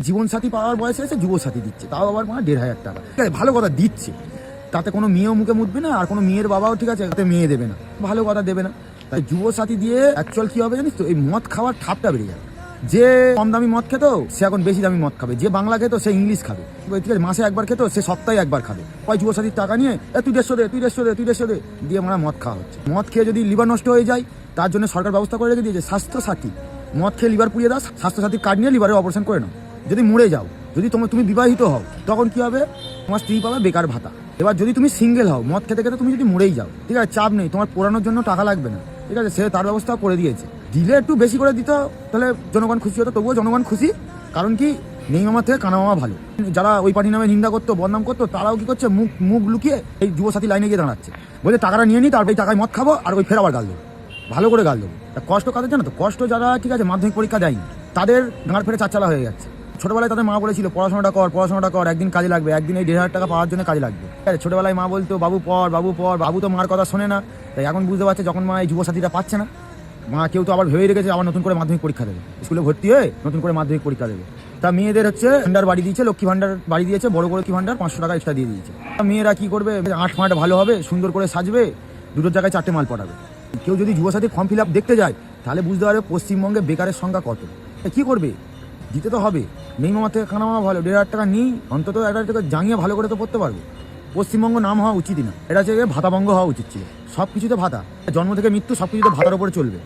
জীবনসাথী পাওয়ার বয়সে এসে যুবসাথী দিচ্ছে, তাও আবার ১,৫০০ টাকা। ঠিক আছে, ভালো কথা দিচ্ছে, তাতে কোনো মেয়েও মুখে মুতবে না, আর কোনো মেয়ের বাবাও ঠিক আছে তাতে মেয়ে দেবে না, ভালো কথা দেবে না। তাই যুবসাথী দিয়ে অ্যাকচুয়াল কী হবে জানিস তো, এই মদ খাওয়ার ঠাপটা বেড়ে যাবে। যে কম দামি মদ খেত সে এখন বেশি দামি মদ খাবে, যে বাংলা খেত সে ইংলিশ খাবে, ঠিক আছে, মাসে একবার খেত সে সপ্তাহে একবার খাবে। ওই যুবসাথীর টাকা নিয়ে তুই 150 দে, তুই 150 দে, তুই 150 দে দিয়ে মদ খাওয়া হচ্ছে। মদ খেয়ে যদি লিভার নষ্ট হয়ে যায় তার জন্য সরকার ব্যবস্থা করে রেখে দিয়েছে স্বাস্থ্যসাথী। মদ খেয়ে লিভার পুড়িয়ে দাও, স্বাস্থ্যসাথীর কার্ড নিয়ে লিভারের অপারেশন করে নাও। যদি মরে যাও, যদি তুমি বিবাহিত হও, তখন কি হবে, তোমার স্ত্রী পাবে বেকার ভাতা। এবার যদি তুমি সিঙ্গেল হও, মদ খেতে খেতে তুমি যদি মরেই যাও, ঠিক আছে, চাপ নেই, তোমার পোড়ানোর জন্য টাকা লাগবে না, ঠিক আছে, সে তার ব্যবস্থা করে দিয়েছে। দিলে একটু বেশি করে দিত তাহলে জনগণ খুশি হতো, তবুও জনগণ খুশি, কারণ কি নেই মামা থেকে কানা মামা ভালো। যারা ওই পার্টি নামে নিন্দা করতো, বদনাম করতো, তারাও কি করছে, মুখ লুকিয়ে এই যুবসাথী লাইনে গিয়ে দাঁড়াচ্ছে, বলে টাকাটা নিয়ে নিই, তারপর এই টাকায় মদ খাবো, আর ওই ফের আবার গাল দেবো, ভালো করে গাল দেবো। কষ্ট কাদের জানো তো, কষ্ট যারা ঠিক আছে মাধ্যমিক পরীক্ষা দেয়নি, তাদের গাঁড় ফেরে চারচালা হয়ে যাচ্ছে। ছোটবেলায় তাদের মা বলেছিল পড়াশোনাটা কর, একদিন কাজে লাগবে, একদিন এই 1,500 টাকা পাওয়ার জন্য কাজে লাগবে। ঠিক আছে, ছোটবেলায় মা বলতো বাবু পড়, বাবু তো মার কথা শোনে না। তাই এখন বুঝতে পারছে যখন মা এই যুবসাথীটা পাচ্ছে না, মা কেউ তো আবার ভেবেই রেখেছে আবার নতুন করে মাধ্যমিক পরীক্ষা দেবে, স্কুলে ভর্তি হয়ে নতুন করে মাধ্যমিক পরীক্ষা দেবে। তা মেয়েদের হচ্ছে ভান্ডার বাড়ি দিয়েছে, লক্ষ্মী ভান্ডার বাড়ি দিয়েছে, বড় করে লক্ষ্মী ভান্ডার 500 টাকা এক্সট্রা দিয়ে দিয়েছে। মেয়েরা কি করবে, 8 মাঠ ভালো হবে, সুন্দর করে সাজবে, দুটোর জায়গায় 4টে মাল পটাবে। কেউ যদি যুবসাথী ফর্ম ফিল আপ দেখতে যায় তাহলে বুঝতে পারবে পশ্চিমবঙ্গে বেকারের সংখ্যা কত। কি করবে, দিতে তো হবে। নেই মামা থেকে কানা মামা ভালো, 1,500 টাকা নিই, অন্তত 1,000 টাকা জাঙিয়ে ভালো করে তো পড়তে পারবে। পশ্চিমবঙ্গ নাম হওয়া উচিতই না, এটা হচ্ছে ভাতাবঙ্গ হওয়া উচিত ছিল। সব কিছুতে ভাতা, জন্ম থেকে মৃত্যু সব কিছুতে ভাতার উপরে চলবে।